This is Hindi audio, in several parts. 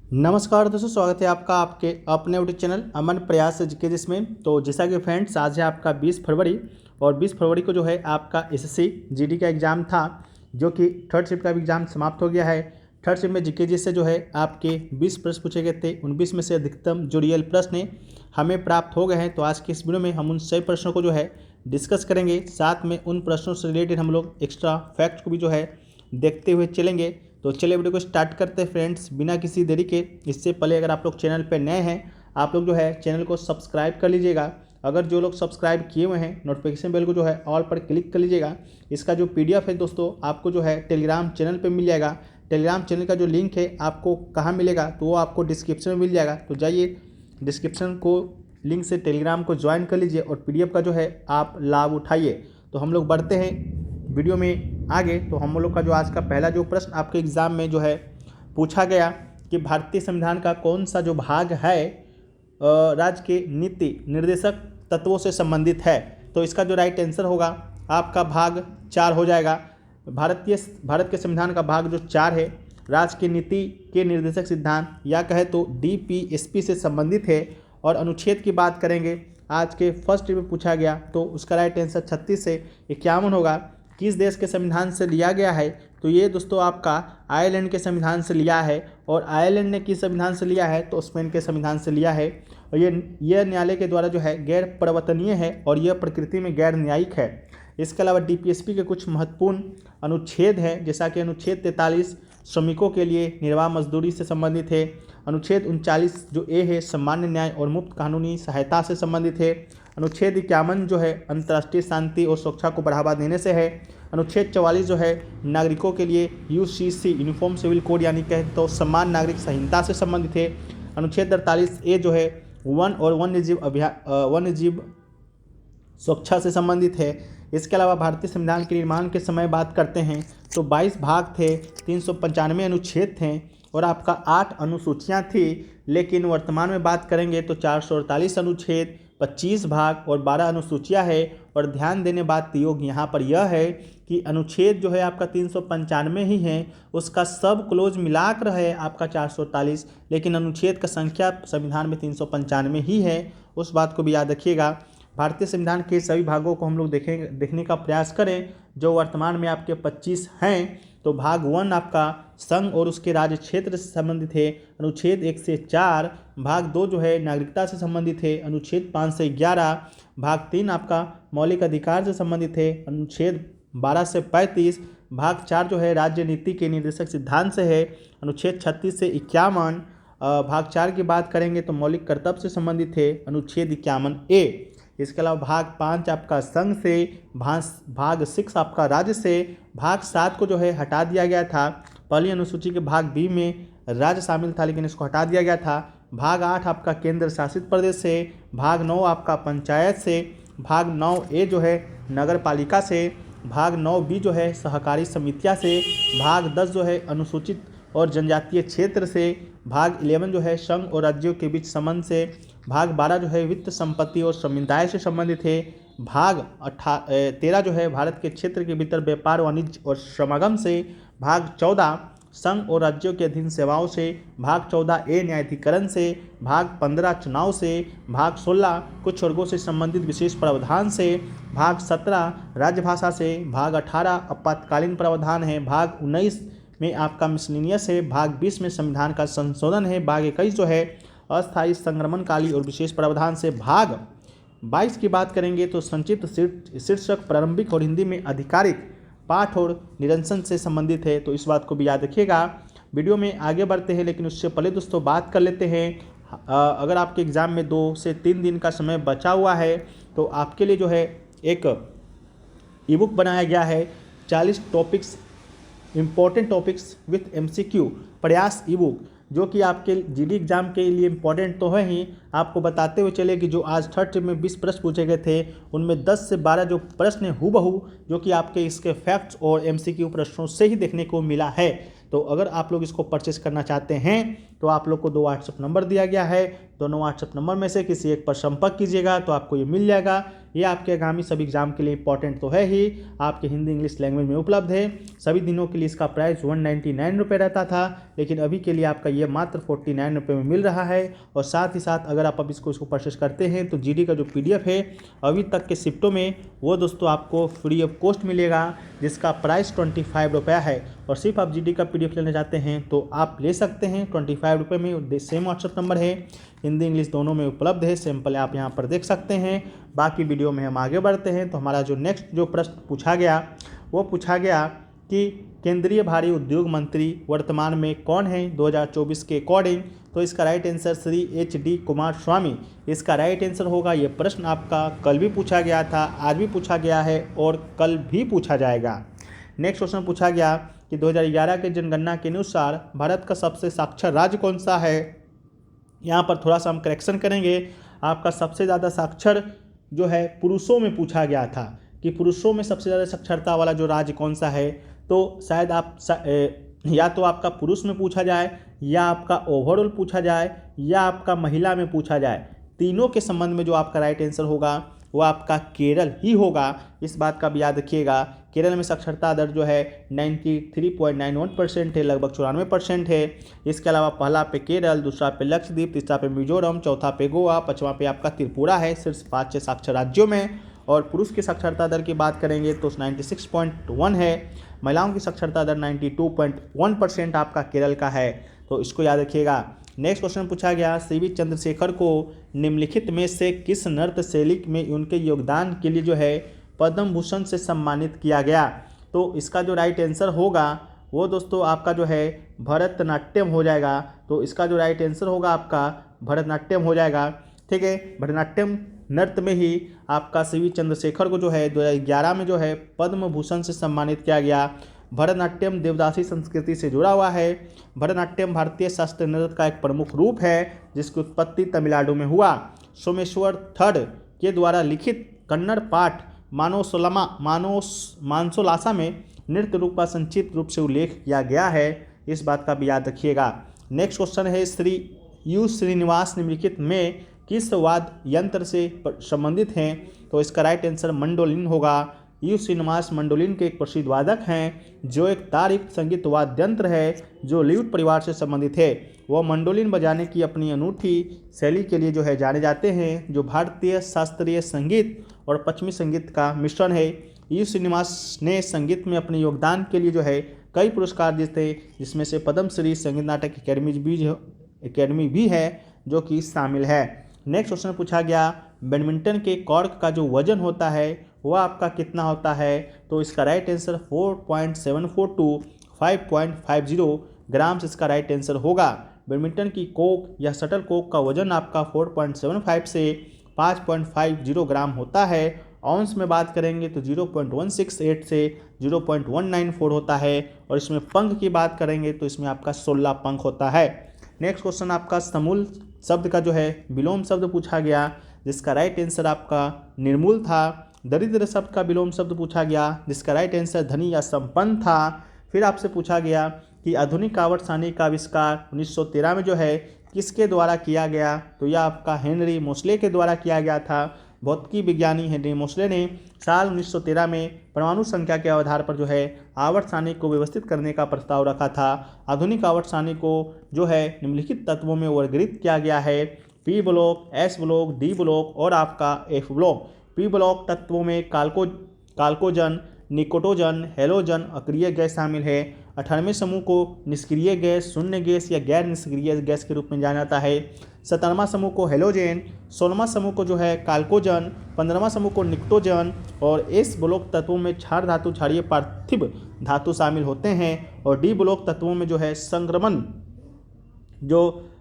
नमस्कार दोस्तों, स्वागत है आपका आपके अपने यूट्यूब चैनल अमन प्रयास जीके जिसमें। तो जैसा कि फ्रेंड्स, आज है आपका 20 फरवरी और 20 फरवरी को जो है आपका एसएससी जीडी का एग्ज़ाम था, जो कि थर्ड शिफ्ट का भी एग्ज़ाम समाप्त हो गया है। थर्ड शिफ्ट में जीके जी से जो है आपके 20 प्रश्न पूछे गए थे। 19 में से अधिकतम जो रियल प्रश्न हमें प्राप्त हो गए हैं। तो आज के इस वीडियो में हम उन सभी प्रश्नों को जो है डिस्कस करेंगे। साथ में उन प्रश्नों से रिलेटेड हम लोग एक्स्ट्रा फैक्ट को भी जो है देखते हुए चलेंगे। तो चलिए वीडियो को स्टार्ट करते हैं फ्रेंड्स, बिना किसी देरी के। इससे पहले अगर आप लोग चैनल पर नए हैं, आप लोग जो है चैनल को सब्सक्राइब कर लीजिएगा। अगर जो लोग सब्सक्राइब किए हुए हैं, नोटिफिकेशन बेल को जो है ऑल पर क्लिक कर लीजिएगा। इसका जो पीडीएफ है दोस्तों, आपको जो है टेलीग्राम चैनल पे मिल जाएगा। टेलीग्राम चैनल का जो लिंक है आपको कहाँ मिलेगा, तो वो आपको डिस्क्रिप्शन में मिल जाएगा। तो जाइए डिस्क्रिप्शन को लिंक से टेलीग्राम को ज्वाइन कर लीजिए और पीडीएफ का जो है आप लाभ उठाइए। तो हम लोग बढ़ते हैं वीडियो में आगे। तो हम लोग का जो आज का पहला जो प्रश्न आपके एग्ज़ाम में जो है पूछा गया कि भारतीय संविधान का कौन सा जो भाग है राज्य के नीति निर्देशक तत्वों से संबंधित है। तो इसका जो राइट आंसर होगा आपका भाग 4 हो जाएगा। भारत के संविधान का भाग जो 4 है, राज्य की नीति के निर्देशक सिद्धांत या कहे तो डीपीएसपी से संबंधित है। और अनुच्छेद की बात करेंगे, आज के फर्स्ट में पूछा गया, तो उसका राइट आंसर 36 से 51 होगा। किस देश के संविधान से लिया गया है, तो ये दोस्तों आपका आयरलैंड के संविधान से लिया है। और आयरलैंड ने किस संविधान से लिया है, तो स्पेन के संविधान से लिया है। और यह न्यायालय के द्वारा जो है गैर परिवर्तनीय है और यह प्रकृति में गैर न्यायिक है। इसके अलावा डीपीएसपी के कुछ महत्वपूर्ण अनुच्छेद हैं, जैसा कि अनुच्छेद 43 श्रमिकों के लिए निर्वाह मजदूरी से संबंधित है। अनुच्छेद 39 जो ए है सामान्य न्याय और मुफ्त कानूनी सहायता से संबंधित है। अनुच्छेद 51 जो है अंतर्राष्ट्रीय शांति और सुरक्षा को बढ़ावा देने से है। अनुच्छेद 44 जो है नागरिकों के लिए यूसीसी यूनिफॉर्म सिविल कोड यानी कहे तो समान नागरिक संहिता से संबंधित है। अनुच्छेद 48 ए जो है वन और वन्यजीव सुरक्षा से संबंधित है। इसके अलावा भारतीय संविधान के निर्माण के समय बात करते हैं तो 22 भाग थे, 395 अनुच्छेद थे और आपका 8 अनुसूचियां थी। लेकिन वर्तमान में बात करेंगे तो 448 अनुच्छेद, 25 भाग और 12 अनुसूचियां है। और ध्यान देने बात योग यहाँ पर यह है कि अनुच्छेद जो है आपका 395 ही है, उसका सब क्लोज मिलाकर है आपका 448, लेकिन अनुच्छेद का संख्या संविधान में 395 ही है। उस बात को भी याद रखिएगा। भारतीय संविधान के सभी भागों को हम लोग देखने का प्रयास करें, जो वर्तमान में आपके 25 हैं। तो भाग 1 आपका संघ और उसके राज्य क्षेत्र से संबंधित है, अनुच्छेद 1 से 4। भाग 2 जो है नागरिकता से संबंधित है, अनुच्छेद 5 से 11। भाग 3 आपका मौलिक अधिकार से संबंधित है, अनुच्छेद 12 से 35। भाग 4 जो है राज्य नीति के निर्देशक सिद्धांत से है, अनुच्छेद 36 से 51। भाग 4 की बात करेंगे तो मौलिक कर्तव्य से संबंधित है, अनुच्छेद 51 ए। इसके अलावा भाग 5 आपका संघ से, भाग 6 आपका राज्य से। भाग 7 को जो है हटा दिया गया था। पहली अनुसूची के भाग बी में राज्य शामिल था, लेकिन इसको हटा दिया गया था। भाग 8 आपका केंद्र शासित प्रदेश से। भाग 9 आपका पंचायत से। भाग 9 ए जो है नगर पालिका से। भाग 9 बी जो है सहकारी समितियाँ से। भाग 10 जो है अनुसूचित और जनजातीय क्षेत्र से। भाग 11 जो है संघ और राज्यों के बीच संबंध से। भाग 12 जो है वित्त संपत्ति और समुदाय से संबंधित है। भाग 13 जो है भारत के क्षेत्र के भीतर व्यापार वाणिज्य और समागम से। भाग 14 संघ और राज्यों के अधीन सेवाओं से। भाग 14 ए न्यायाधिकरण से। भाग 15 चुनाव से। भाग 16 कुछ वर्गों से संबंधित विशेष प्रावधान से। भाग 17 राजभाषा से। भाग 18 आपातकालीन प्रावधान है। भाग 19 में आपका मिसलिनियस है। भाग 20 में संविधान का संशोधन है। भाग 21 जो है अस्थायी संक्रमणकाली और विशेष प्रावधान से। भाग 22 की बात करेंगे तो संक्षिप्त शीर्षक प्रारंभिक और हिंदी में आधिकारिक पाठ और निरंसन से संबंधित है। तो इस बात को भी याद रखिएगा। वीडियो में आगे बढ़ते हैं, लेकिन उससे पहले दोस्तों बात कर लेते हैं, अगर आपके एग्ज़ाम में 2 से 3 दिन का समय बचा हुआ है तो आपके लिए जो है एक ई बुक बनाया गया है, 40 topics important topics with MCQ प्रयास ई बुक, जो कि आपके जीडी एग्जाम के लिए इम्पॉर्टेंट तो है ही। आपको बताते हुए चले कि जो आज थर्ड शिफ्ट में 20 प्रश्न पूछे गए थे, उनमें 10 से 12 जो प्रश्न हैं हूबहू जो कि आपके इसके फैक्ट्स और MCQ प्रश्नों से ही देखने को मिला है। तो अगर आप लोग इसको परचेस करना चाहते हैं तो आप लोग को 2 व्हाट्सएप नंबर दिया गया है। दोनों व्हाट्सएप नंबर में से किसी एक पर संपर्क कीजिएगा तो आपको ये मिल जाएगा। ये आपके आगामी सभी एग्जाम के लिए इंपॉर्टेंट तो है ही, आपके हिंदी इंग्लिश लैंग्वेज में उपलब्ध है। सभी दिनों के लिए इसका प्राइस 199 रुपये रहता था, लेकिन अभी के लिए आपका ये मात्र 49 रुपये में मिल रहा है। और साथ ही साथ अगर आप अब इसको परचेस करते हैं तो जीडी का जो PDF है अभी तक के शिफ्टों में वो दोस्तों आपको फ्री ऑफ कॉस्ट मिलेगा, जिसका प्राइस 25 रुपया है। और सिर्फ आप जीडी का PDF लेना चाहते हैं तो आप ले सकते हैं 25 रुपये में। सेम व्हाट्सअप नंबर है, हिंदी इंग्लिश दोनों में उपलब्ध है, सैंपल आप यहाँ पर देख सकते हैं। बाकी वीडियो में हम आगे बढ़ते हैं। तो हमारा जो नेक्स्ट जो प्रश्न पूछा गया वो पूछा गया कि केंद्रीय भारी उद्योग मंत्री वर्तमान में कौन है 2024 के अकॉर्डिंग। तो इसका right answer Shri HD Kumaraswamy इसका राइट आंसर होगा। ये प्रश्न आपका कल भी पूछा गया था, आज भी पूछा गया है और कल भी पूछा जाएगा। नेक्स्ट क्वेश्चन पूछा गया कि 2011 के जनगणना के अनुसार भारत का सबसे साक्षर राज्य कौन सा है। यहाँ पर थोड़ा सा हम करेक्शन करेंगे। आपका सबसे ज़्यादा साक्षर जो है पुरुषों में पूछा गया था कि पुरुषों में सबसे ज़्यादा साक्षरता वाला जो राज्य कौन सा है। तो शायद आप या तो आपका पुरुष में पूछा जाए, या आपका ओवरऑल पूछा जाए, या आपका महिला में पूछा जाए। तीनों के संबंध में जो आपका राइट आंसर होगा वो आपका केरल ही होगा। इस बात का भी याद रखिएगा। केरल में साक्षरता दर जो है 93.91% है, लगभग 94% है। इसके अलावा पहला पे केरल, दूसरा पे लक्षद्वीप, तीसरा पे मिजोरम, चौथा पे गोवा, पांचवा पे आपका त्रिपुरा है, शीर्ष 5 से साक्षर राज्यों में। और पुरुष की साक्षरता दर की बात करेंगे तो 96.1 है। महिलाओं की साक्षरता दर 92.1% आपका केरल का है। तो इसको याद रखिएगा। नेक्स्ट क्वेश्चन पूछा गया CV चंद्रशेखर को निम्नलिखित में से किस नृत्य शैली में उनके योगदान के लिए जो है पद्म भूषण से सम्मानित किया गया। तो इसका जो राइट आंसर होगा वो दोस्तों आपका जो है भरतनाट्यम हो जाएगा। तो इसका जो राइट आंसर होगा आपका भरतनाट्यम हो जाएगा। ठीक है, भरतनाट्यम नृत्य में ही आपका CV चंद्रशेखर को जो है 2011 में जो है पद्म भूषण से सम्मानित किया गया। भरतनाट्यम देवदासी संस्कृति से जुड़ा हुआ है। भरतनाट्यम भारतीय शास्त्रीय नृत्य का एक प्रमुख रूप है जिसकी उत्पत्ति तमिलनाडु में हुआ। सोमेश्वर थर्ड के द्वारा लिखित कन्नड़ पाठ मानसोलासा में नृत्य रूप का संक्षिप्त रूप से उल्लेख किया गया है। इस बात का भी याद रखिएगा। नेक्स्ट क्वेश्चन है श्री U श्रीनिवास निम्नलिखित में किस वाद्य यंत्र से संबंधित हैं। तो इसका राइट आंसर मंडोलिन होगा। U श्रीनिवास मंडोलिन के एक प्रसिद्ध वादक हैं जो एक तारयुक्त संगीत वाद्य यंत्र है जो ल्यूट परिवार से संबंधित है। वह मंडोलिन बजाने की अपनी अनूठी शैली के लिए जो है जाने जाते हैं, जो भारतीय शास्त्रीय संगीत और पश्चिमी संगीत का मिश्रण है। U श्रीनिवास ने संगीत में अपने योगदान के लिए जो है कई पुरस्कार जीते, जिसमें से पद्मश्री संगीत नाटक अकेडमी भी है जो कि शामिल है। नेक्स्ट क्वेश्चन पूछा गया बैडमिंटन के कॉर्क का जो वजन होता है वह आपका कितना होता है। तो इसका राइट आंसर 4.74 टू 5.50 ग्राम इसका राइट आंसर होगा। बैडमिंटन की कोक या शटल कोक का वजन आपका 4.75 से 5.50 ग्राम होता है। आउंस में बात करेंगे तो 0.168 से 0.194 होता है। और इसमें पंख की बात करेंगे तो इसमें आपका 16 पंख होता है। नेक्स्ट क्वेश्चन आपका समूल शब्द का जो है विलोम शब्द पूछा गया, जिसका राइट आंसर आपका निर्मूल था। दरिद्र शब्द का विलोम शब्द पूछा गया, जिसका राइट आंसर धनी या संपन्न था। फिर आपसे पूछा गया कि आधुनिक आवर्तसारणी का आविष्कार 1913 में जो है किसके द्वारा किया गया। तो यह आपका हेनरी मोसले के द्वारा किया गया था। भौतिकी विज्ञानी हेनरी मोसले ने साल 1913 में परमाणु संख्या के आधार पर जो है आवर्त सारणी को व्यवस्थित करने का प्रस्ताव रखा था। आधुनिक आवर्त सारणी को जो है निम्नलिखित तत्वों में वर्गीकृत किया गया है, P block, S block, D block और आपका F ब्लॉक। P ब्लॉक तत्वों में काल्कोजन, निकोटोजन, हेलोजन, अक्रिय गैस शामिल है। 18वें समूह को निष्क्रिय गैस, शून्य गैस या गैर निष्क्रिय गैस के रूप में जाना जाता है। 17वां समूह को हेलोजेन, 16वां समूह को जो है काल्कोजन, 15वां समूह को निकोटोजन और S ब्लॉक तत्वों में क्षार धातु, क्षारीय पार्थिव धातु शामिल होते हैं। और D ब्लॉक तत्वों में जो है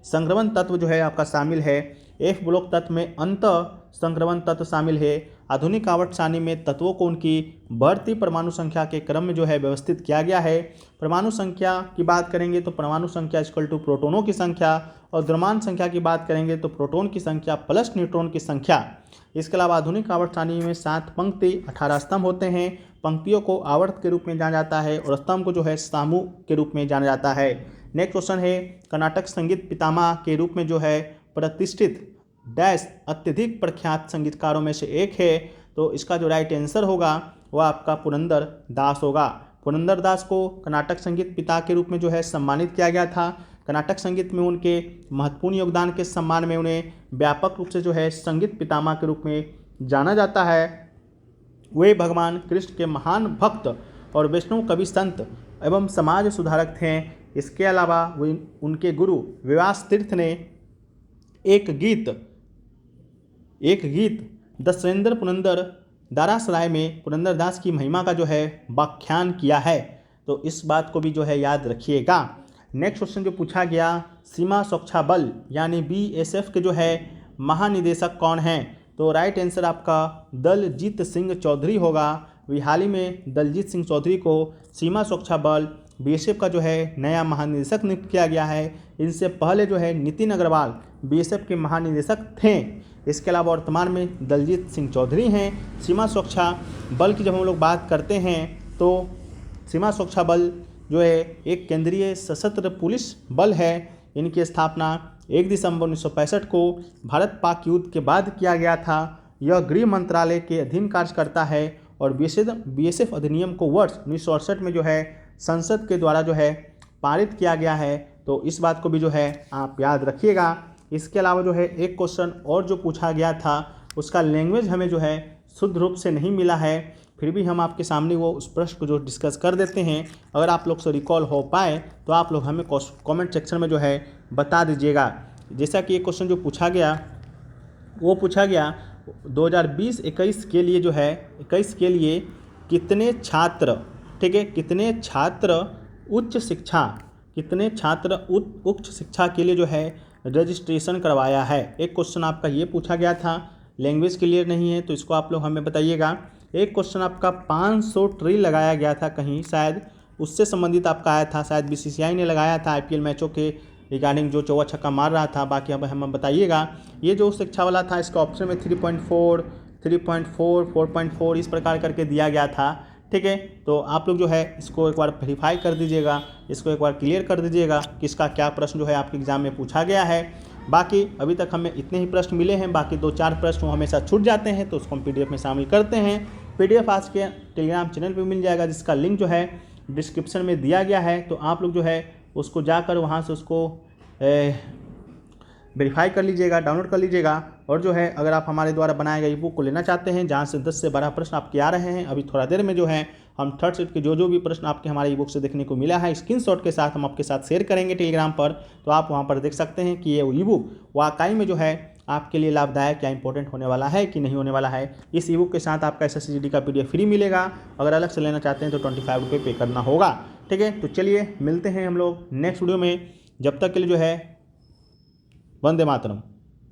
संक्रमण तत्व जो है आपका शामिल है। F ब्लॉक तत्व में अंत संक्रमण तत्व शामिल है। आधुनिक आवर्त सारणी में तत्वों को उनकी बढ़ती परमाणु संख्या के क्रम में जो है व्यवस्थित किया गया है। परमाणु संख्या की बात करेंगे तो परमाणु संख्या इक्वल टू प्रोटोनों की संख्या, और द्रव्यमान संख्या की बात करेंगे तो प्रोटॉन की संख्या प्लस न्यूट्रॉन की संख्या। इसके अलावा आधुनिक आवर्त सारणी में 7 पंक्ति 18 स्तंभ होते हैं। पंक्तियों को आवर्त के रूप में जाना जाता है और स्तंभ को जो है समूह के रूप में जाना जाता है। नेक्स्ट क्वेश्चन है कर्नाटक संगीत पितामह के रूप में जो है प्रतिष्ठित डैश अत्यधिक प्रख्यात संगीतकारों में से एक है। तो इसका जो राइट आंसर होगा वह आपका पुरंदर दास होगा। पुरंदर दास को कर्नाटक संगीत पिता के रूप में जो है सम्मानित किया गया था। कर्नाटक संगीत में उनके महत्वपूर्ण योगदान के सम्मान में उन्हें व्यापक रूप से जो है संगीत पितामह के रूप में जाना जाता है। वे भगवान कृष्ण के महान भक्त और वैष्णव कवि संत एवं समाज सुधारक थे। इसके अलावा उनके गुरु व्यास तीर्थ ने एक गीत दशरेंद्र पुरंदर दारासराय में पुरंदरदास की महिमा का जो है व्याख्यान किया है। तो इस बात को भी जो है याद रखिएगा। नेक्स्ट क्वेश्चन जो पूछा गया, सीमा सुरक्षा बल यानी BSF के जो है महानिदेशक कौन हैं? तो राइट आंसर आपका दलजीत सिंह चौधरी होगा। हाल ही में दलजीत सिंह चौधरी को सीमा सुरक्षा बल BSF का जो है नया महानिदेशक नियुक्त किया गया है। इनसे पहले जो है नितिन अग्रवाल BSF के महानिदेशक थे। इसके अलावा वर्तमान में दलजीत सिंह चौधरी हैं। सीमा सुरक्षा बल की जब हम लोग बात करते हैं तो सीमा सुरक्षा बल जो है एक केंद्रीय सशस्त्र पुलिस बल है। इनकी स्थापना 1 दिसंबर 1965 को भारत पाक युद्ध के बाद किया गया था। यह गृह मंत्रालय के अधीन कार्य करता है और BSF अधिनियम को वर्ष 1968 में जो है संसद के द्वारा जो है पारित किया गया है। तो इस बात को भी जो है आप याद रखिएगा। इसके अलावा जो है एक क्वेश्चन और जो पूछा गया था उसका लैंग्वेज हमें जो है शुद्ध रूप से नहीं मिला है, फिर भी हम आपके सामने वो उस प्रश्न को जो डिस्कस कर देते हैं। अगर आप लोग से रिकॉल हो पाए तो आप लोग हमें कमेंट सेक्शन में जो है बता दीजिएगा। जैसा कि ये क्वेश्चन जो पूछा गया वो पूछा गया 2020-21 के लिए जो है 21 के लिए कितने छात्र, ठीक है, कितने छात्र उच्च शिक्षा के लिए जो है रजिस्ट्रेशन करवाया है। एक क्वेश्चन आपका ये पूछा गया था। लैंग्वेज क्लियर नहीं है तो इसको आप लोग हमें बताइएगा। एक क्वेश्चन आपका 500 ट्री लगाया गया था कहीं, शायद उससे संबंधित आपका आया था, शायद BCCI ने लगाया था IPL मैचों के रिगार्डिंग जो चौवा छक्का मार रहा था। बाकी अब हम बताइएगा। ये जो शिक्षा वाला था इसका ऑप्शन में 3.4, 3.4, 4.4 इस प्रकार करके दिया गया था, ठीक है। तो आप लोग जो है इसको एक बार वेरीफाई कर दीजिएगा, इसको एक बार क्लियर कर दीजिएगा कि इसका क्या प्रश्न जो है आपके एग्जाम में पूछा गया है। बाकी अभी तक हमें इतने ही प्रश्न मिले हैं, बाकी 2-4 प्रश्न वो हमेशा छूट जाते हैं तो उसको हम PDF में शामिल करते हैं। PDF आज के टेलीग्राम चैनल पर मिल जाएगा जिसका लिंक जो है डिस्क्रिप्शन में दिया गया है। तो आप लोग जो है उसको जाकर वहाँ से उसको वेरीफाई कर लीजिएगा, डाउनलोड कर लीजिएगा। और जो है अगर आप हमारे द्वारा बनाए गए बुक को लेना चाहते हैं जहाँ से 10 से 12 प्रश्न आपके आ रहे हैं, अभी थोड़ा देर में जो है हम थर्ड सेट के जो भी प्रश्न आपके हमारे ई बुक से देखने को मिला है स्क्रीनशॉट के साथ हम आपके साथ शेयर करेंगे टेलीग्राम पर। तो आप वहाँ पर देख सकते हैं कि ये ई बुक वाकई में जो है आपके लिए लाभदायक या इंपॉर्टेंट होने वाला है कि नहीं होने वाला है। इस ई बुक के साथ आपका SSC GD का PDF फ्री मिलेगा। अगर अलग से लेना चाहते हैं तो 25 रुपये पे करना होगा, ठीक है। तो चलिए मिलते हैं हम लोग नेक्स्ट वीडियो में। जब तक के लिए जो है वंदे मातरम।